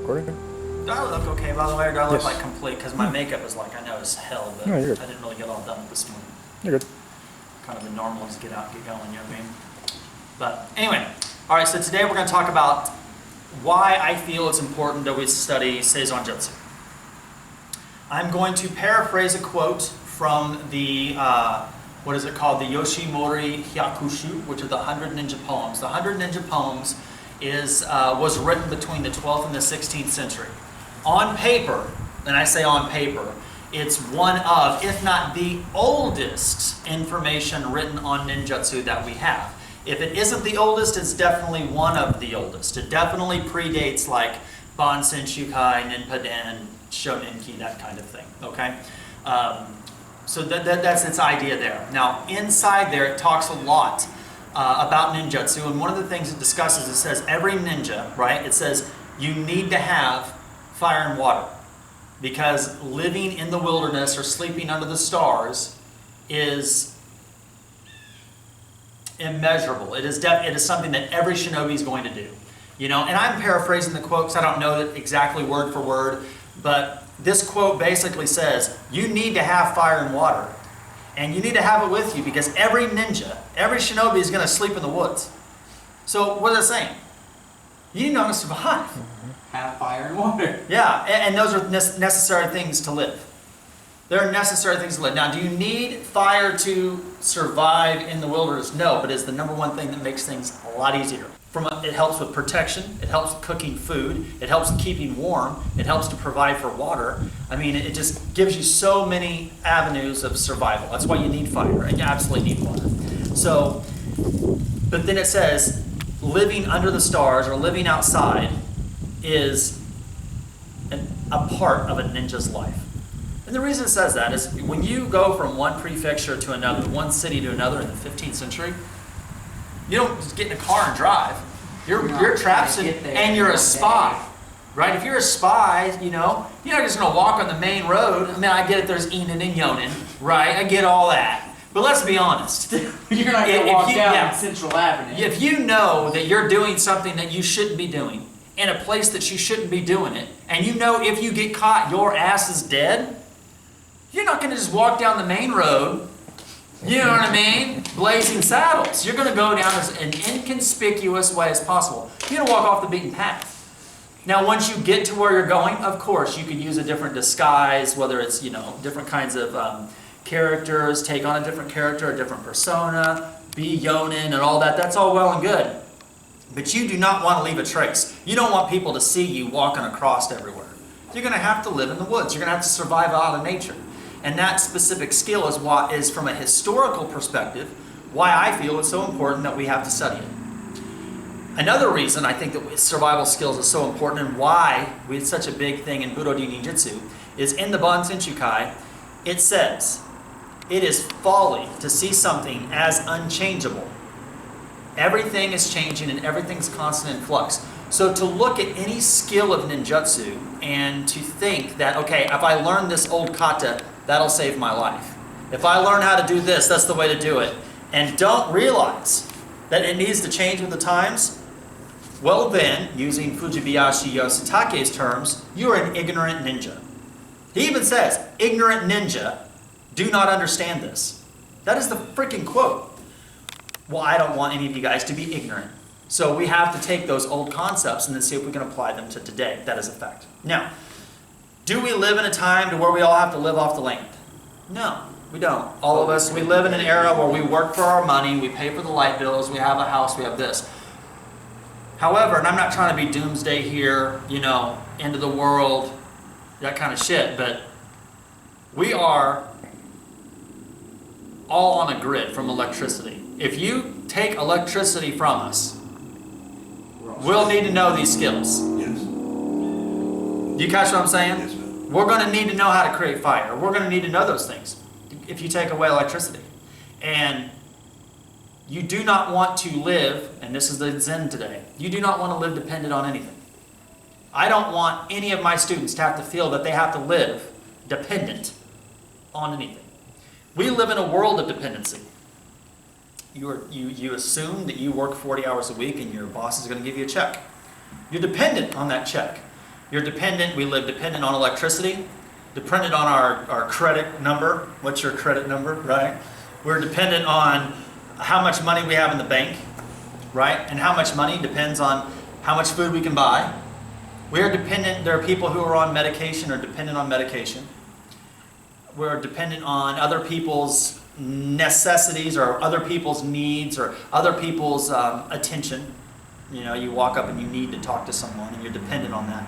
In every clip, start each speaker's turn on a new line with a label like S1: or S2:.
S1: recording?
S2: Do I look okay, by the way, or do I look
S1: Yes.
S2: like complete? Because my makeup is like, I know it's hell, but
S1: No,
S2: I
S1: you're good.
S2: didn't really get all done this morning.
S1: You're good.
S2: Kind of the normal is get out and get going, you know what I mean? But anyway, all right, so today we're going to talk about why I feel it's important that we study Seizon Jutsu. I'm going to paraphrase a quote from the, what is it called? The Yoshimori Hyakushu, which are the 100 Ninja Poems. The 100 Ninja Poems was written between the 12th and the 16th century. On paper, and I say on paper, it's one of, if not the oldest information written on ninjutsu that we have. If it isn't the oldest, it's definitely one of the oldest. It definitely predates like Bansen Shukai, Ninpaden, Shoninki, that kind of thing, okay? So that's its idea there. Now, inside there, it talks a lot about ninjutsu, and one of the things it discusses, it says every ninja, right? It says you need to have fire and water, because living in the wilderness or sleeping under the stars is immeasurable. It is something that every shinobi is going to do. You know, and I'm paraphrasing the quote because I don't know it exactly word for word, but this quote basically says you need to have fire and water, and you need to have it with you because every ninja, every shinobi is going to sleep in the woods. So what is it saying? You need to know how to survive.
S3: Have fire and water.
S2: Yeah, and those are necessary things to live. They're necessary things to live. Now, do you need fire to survive in the wilderness? No, but it's the number one thing that makes things a lot easier. It helps with protection, it helps with cooking food, it helps with keeping warm, it helps to provide for water. I mean, it just gives you so many avenues of survival. That's why you need fire, and you absolutely need water. So, but then it says, living under the stars or living outside is a part of a ninja's life. And the reason it says that is when you go from one prefecture to another, one city to another in the 15th century, you don't just get in a car and drive. You're trapped and you're a spy, right? If you're a spy, you know, you're not just going to walk on the main road. I mean, I get it, there's Enon and Yonin, right? I get all that. But let's be honest.
S3: You're not going to walk down Central Avenue.
S2: If you know that you're doing something that you shouldn't be doing in a place that you shouldn't be doing it, and you know if you get caught, your ass is dead, you're not going to just walk down the main road, you know what I mean, blazing saddles. You're going to go down as an inconspicuous way as possible. You're going to walk off the beaten path. Now, once you get to where you're going, of course, you could use a different disguise, whether it's, you know, different kinds of characters, take on a different character, a different persona, be Yonin and all that. That's all well and good. But you do not want to leave a trace. You don't want people to see you walking across everywhere. You're going to have to live in the woods. You're going to have to survive out of nature. And that specific skill is from a historical perspective, why I feel it's so important that we have to study it. Another reason I think that survival skills is so important and why it's such a big thing in Budo Ninjutsu is in the Bansen Shukai, it says, it is folly to see something as unchangeable. Everything is changing and everything's constant in flux. So to look at any skill of ninjutsu and to think that, okay, if I learn this old kata, that'll save my life. If I learn how to do this, that's the way to do it. And don't realize that it needs to change with the times, well then, using Fujibayashi Yositake's terms, you are an ignorant ninja. He even says, ignorant ninja do not understand this. That is the freaking quote. Well, I don't want any of you guys to be ignorant. So we have to take those old concepts and then see if we can apply them to today. That is a fact. Now, do we live in a time to where we all have to live off the land? No, we don't. All of us, we live in an era where we work for our money, we pay for the light bills, we have a house, we have this. However, and I'm not trying to be doomsday here, you know, end of the world, that kind of shit, but we are all on a grid from electricity. If you take electricity from us, we'll need to know these skills.
S4: Yes.
S2: You catch what I'm saying?
S4: Yes, ma'am.
S2: We're going to need to know how to create fire. We're going to need to know those things if you take away electricity. And you do not want to live, and this is the Zen today, you do not want to live dependent on anything. I don't want any of my students to have to feel that they have to live dependent on anything. We live in a world of dependency. You assume that you work 40 hours a week and your boss is going to give you a check. You're dependent on that check. You're dependent, we live dependent on electricity, dependent on our credit number. What's your credit number, right? We're dependent on how much money we have in the bank, right? And how much money depends on how much food we can buy. We are dependent, there are people who are on medication or dependent on medication. We're dependent on other people's necessities or other people's needs or other people's attention. You know, you walk up and you need to talk to someone and you're dependent on that.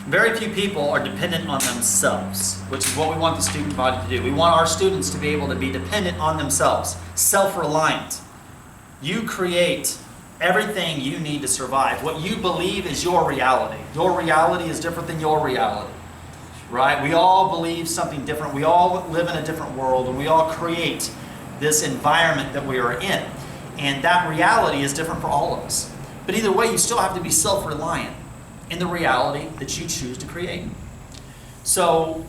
S2: Very few people are dependent on themselves, which is what we want the student body to do. We want our students to be able to be dependent on themselves, self-reliant. You create everything you need to survive. What you believe is your reality. Your reality is different than your reality, right? We all believe something different. We all live in a different world, and we all create this environment that we are in. And that reality is different for all of us. But either way, you still have to be self-reliant in the reality that you choose to create. So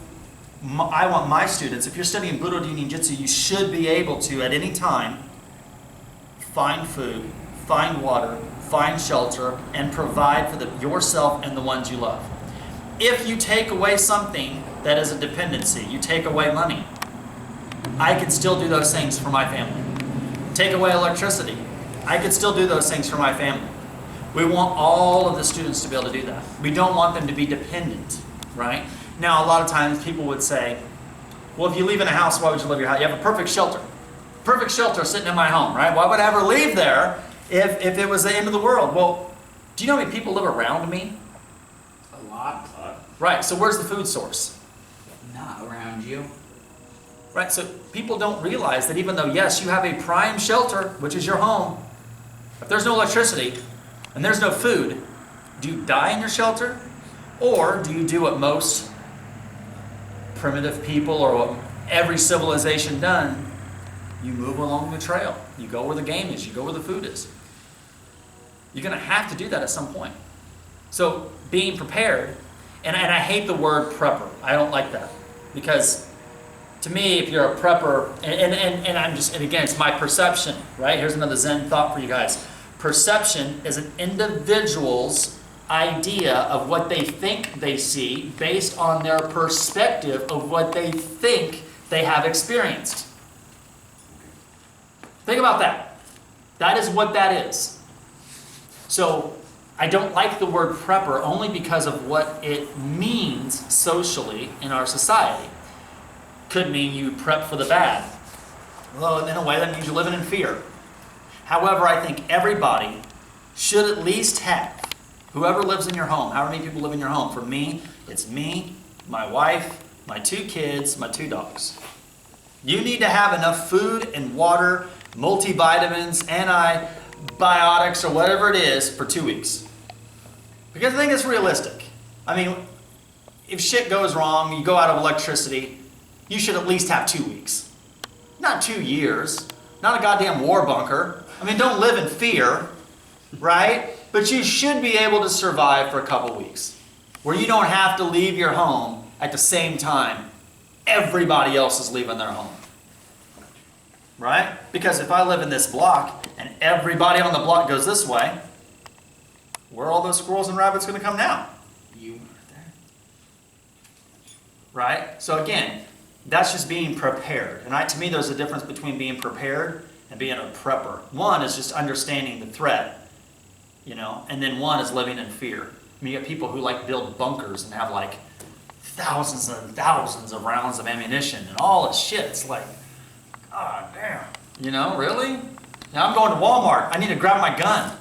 S2: I want my students, if you're studying Budo Ninjutsu, you should be able to, at any time, find food, find water, find shelter, and provide for yourself and the ones you love. If you take away something that is a dependency, you take away money, I can still do those things for my family. Take away electricity, I can still do those things for my family. We want all of the students to be able to do that. We don't want them to be dependent, right? Now, a lot of times people would say, well, if you live in a house, why would you leave your house? You have a perfect shelter. Perfect shelter sitting in my home, right? Why would I ever leave there if it was the end of the world? Well, do you know how many people live around me?
S3: A lot.
S2: Right, so where's the food source?
S3: Not around you.
S2: Right, so people don't realize that even though, yes, you have a prime shelter, which is your home, if there's no electricity and there's no food, do you die in your shelter? Or do you do what most primitive people or what every civilization done? You move along the trail. You go where the game is. You go where the food is. You're going to have to do that at some point. So being prepared, and I hate the word prepper. I don't like that. Because to me, if you're a prepper, and I'm just, and again, it's my perception, right? Here's another Zen thought for you guys. Perception is an individual's idea of what they think they see based on their perspective of what they think they have experienced. Think about that. That is what that is. So I don't like the word prepper only because of what it means socially in our society. Could mean you prep for the bad. Well, in a way, that means you're living in fear. However, I think everybody should at least have, whoever lives in your home, however many people live in your home. For me, it's me, my wife, my 2 kids, my 2 dogs. You need to have enough food and water, multivitamins, antibiotics, or whatever it is for 2 weeks. Because I think it's realistic. I mean, if shit goes wrong, you go out of electricity, you should at least have 2 weeks. Not 2 years. Not a goddamn war bunker. I mean, don't live in fear, right? But you should be able to survive for a couple weeks, where you don't have to leave your home at the same time everybody else is leaving their home. Right? Because if I live in this block and everybody on the block goes this way, where are all those squirrels and rabbits going to come now?
S3: You are there.
S2: Right? So again, that's just being prepared. And to me, there's a difference between being prepared and being a prepper. One is just understanding the threat, you know, and then one is living in fear. I mean, you get people who like build bunkers and have like thousands and thousands of rounds of ammunition and all this shit. It's like, God damn. You know, really? Now I'm going to Walmart. I need to grab my gun.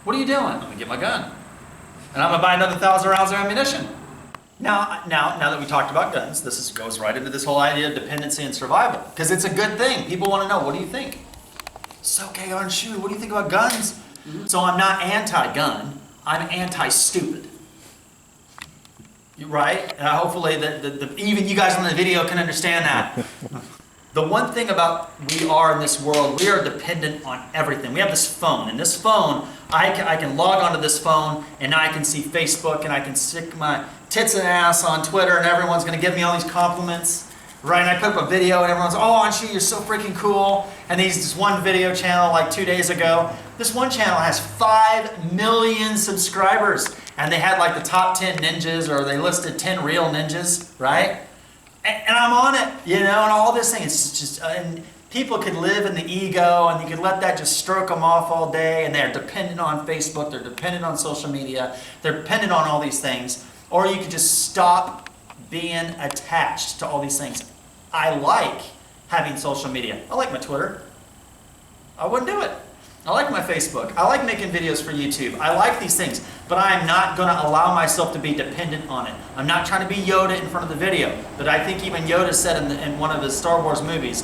S2: What are you doing? I'm going to get my gun. And I'm going to buy another 1,000 rounds of ammunition. Now that we talked about guns, goes right into this whole idea of dependency and survival. Because it's a good thing. People want to know, what do you think? Soke, Anshu, what do you think about guns? Mm-hmm. So I'm not anti-gun. I'm anti-stupid. Right? And hopefully even you guys on the video can understand that. The one thing about we are in this world, we are dependent on everything. We have this phone, and this phone, I can log onto this phone, and now I can see Facebook, and I can stick my tits and ass on Twitter, and everyone's going to give me all these compliments, right? And I put up a video, and everyone's, oh, Anshu, you're so freaking cool. And this one video channel like 2 days ago, this one channel has 5 million subscribers, and and they had like the top 10 ninjas, or they listed 10 real ninjas, right? And I'm on it, you know, and all this thing. It's just, and people could live in the ego, and you could let that just stroke them off all day, and they're dependent on Facebook, they're dependent on social media, they're dependent on all these things. Or you could just stop being attached to all these things. I like having social media. I like my Twitter. I wouldn't do it. I like my Facebook. I like making videos for YouTube. I like these things, but I am not going to allow myself to be dependent on it. I'm not trying to be Yoda in front of the video, but I think even Yoda said in one of his Star Wars movies,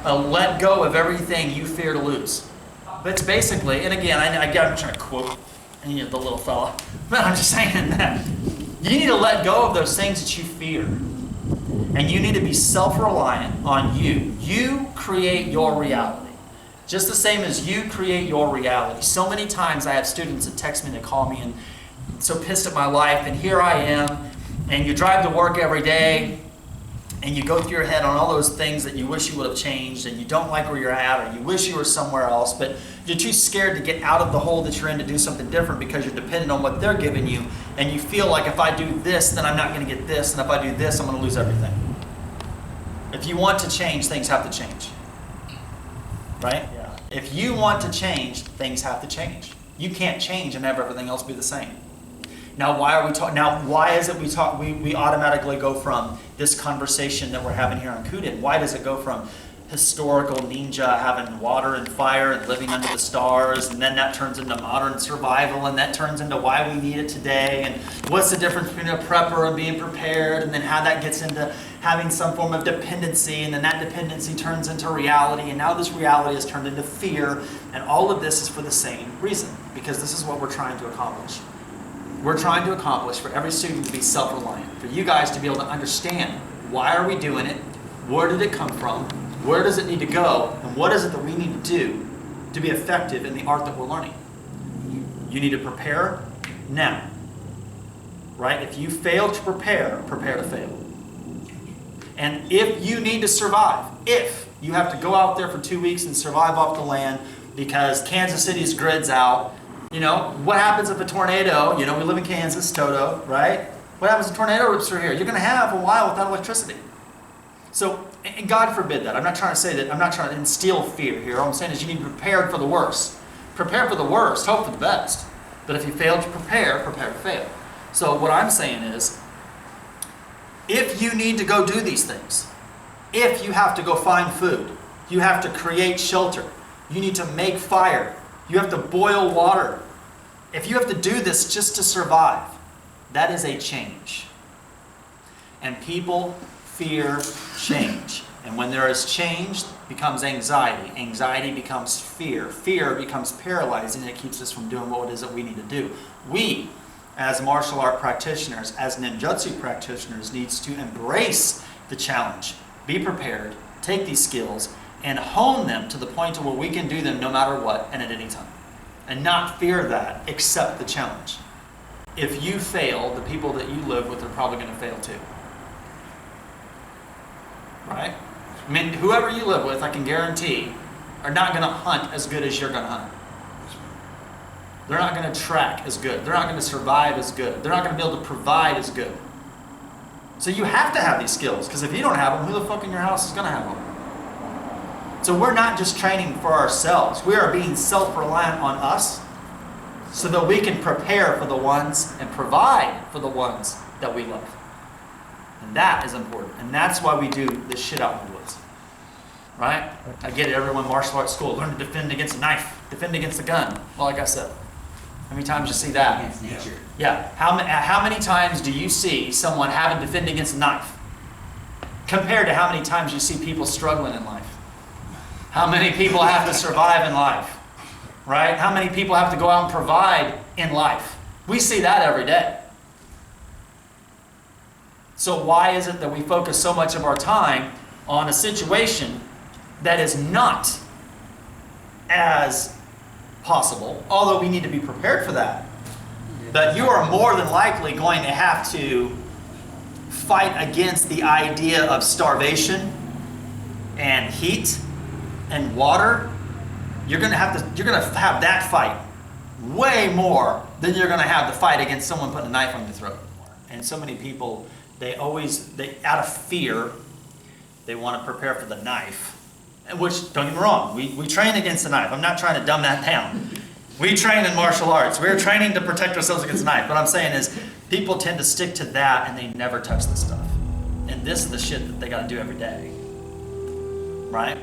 S2: let go of everything you fear to lose. But it's basically, and again, I'm trying to quote the little fella, but I'm just saying that you need to let go of those things that you fear. And you need to be self-reliant on you. You create your reality. Just the same as you create your reality. So many times I have students that text me, they call me, and I'm so pissed at my life, and here I am, and you drive to work every day, and you go through your head on all those things that you wish you would have changed, and you don't like where you're at, or you wish you were somewhere else, but you're too scared to get out of the hole that you're in to do something different because you're dependent on what they're giving you, and you feel like if I do this, then I'm not going to get this, and if I do this, I'm going to lose everything. If you want to change, things have to change. Right? Yeah. If you want to change, things have to change. You can't change and have everything else be the same. Now, why are we talking? Now, why is it we automatically go from this conversation that we're having here on Kuden? Why does it go from historical ninja having water and fire and living under the stars, and then that turns into modern survival, and that turns into why we need it today, and what's the difference between a prepper and being prepared, and then how that gets into having some form of dependency, and then that dependency turns into reality, and now this reality has turned into fear, and all of this is for the same reason, because this is what we're trying to accomplish. We're trying to accomplish for every student to be self-reliant, for you guys to be able to understand why are we doing it, where did it come from, where does it need to go, and what is it that we need to do to be effective in the art that we're learning. You need to prepare now, right? If you fail to prepare, prepare to fail. And if you need to survive, if you have to go out there for 2 weeks and survive off the land because Kansas City's grid's out, you know, what happens if a tornado, you know, we live in Kansas, Toto, right? What happens if a tornado rips through here? You're going to have a while without electricity. So, and God forbid that. I'm not trying to say that, I'm not trying to instill fear here. All I'm saying is you need to be prepared for the worst. Prepare for the worst, hope for the best. But if you fail to prepare, prepare to fail. So what I'm saying is, if you need to go do these things, if you have to go find food, you have to create shelter, you need to make fire, you have to boil water, if you have to do this just to survive, that is a change. And people fear change. And when there is change, becomes anxiety. Anxiety becomes fear. Fear becomes paralyzing, and it keeps us from doing what it is that we need to do. We, as martial art practitioners, as ninjutsu practitioners, needs to embrace the challenge, be prepared, take these skills, and hone them to the point to where we can do them no matter what and at any time. And not fear that, accept the challenge. If you fail, the people that you live with are probably going to fail too. Right? I mean, whoever you live with, I can guarantee, are not going to hunt as good as you're going to hunt. They're not going to track as good. They're not going to survive as good. They're not going to be able to provide as good. So you have to have these skills, because if you don't have them, who the fuck in your house is going to have them? So we're not just training for ourselves. We are being self-reliant on us so that we can prepare for the ones and provide for the ones that we love. And that is important. And that's why we do this shit out in the woods. Right? I get it, everyone martial arts school, learn to defend against a knife, defend against a gun. Well, like I said, how many times do you see that?
S3: Against nature.
S2: Yeah. How many times do you see someone having to defend against a knife compared to how many times you see people struggling in life? How many people have to survive in life? Right? How many people have to go out and provide in life? We see that every day. So why is it that we focus so much of our time on a situation that is not as possible, although we need to be prepared for that? But you are more than likely going to have to fight against the idea of starvation and heat and water. You're going to have that fight. way more than you're going to have to fight against someone putting a knife on your throat. And so many people, they out of fear, they want to prepare for the knife. Which, don't get me wrong, we train against the knife. I'm not trying to dumb that down. We train in martial arts. We're training to protect ourselves against the knife. What I'm saying is, people tend to stick to that and they never touch the stuff. And this is the shit that they got to do every day. Right?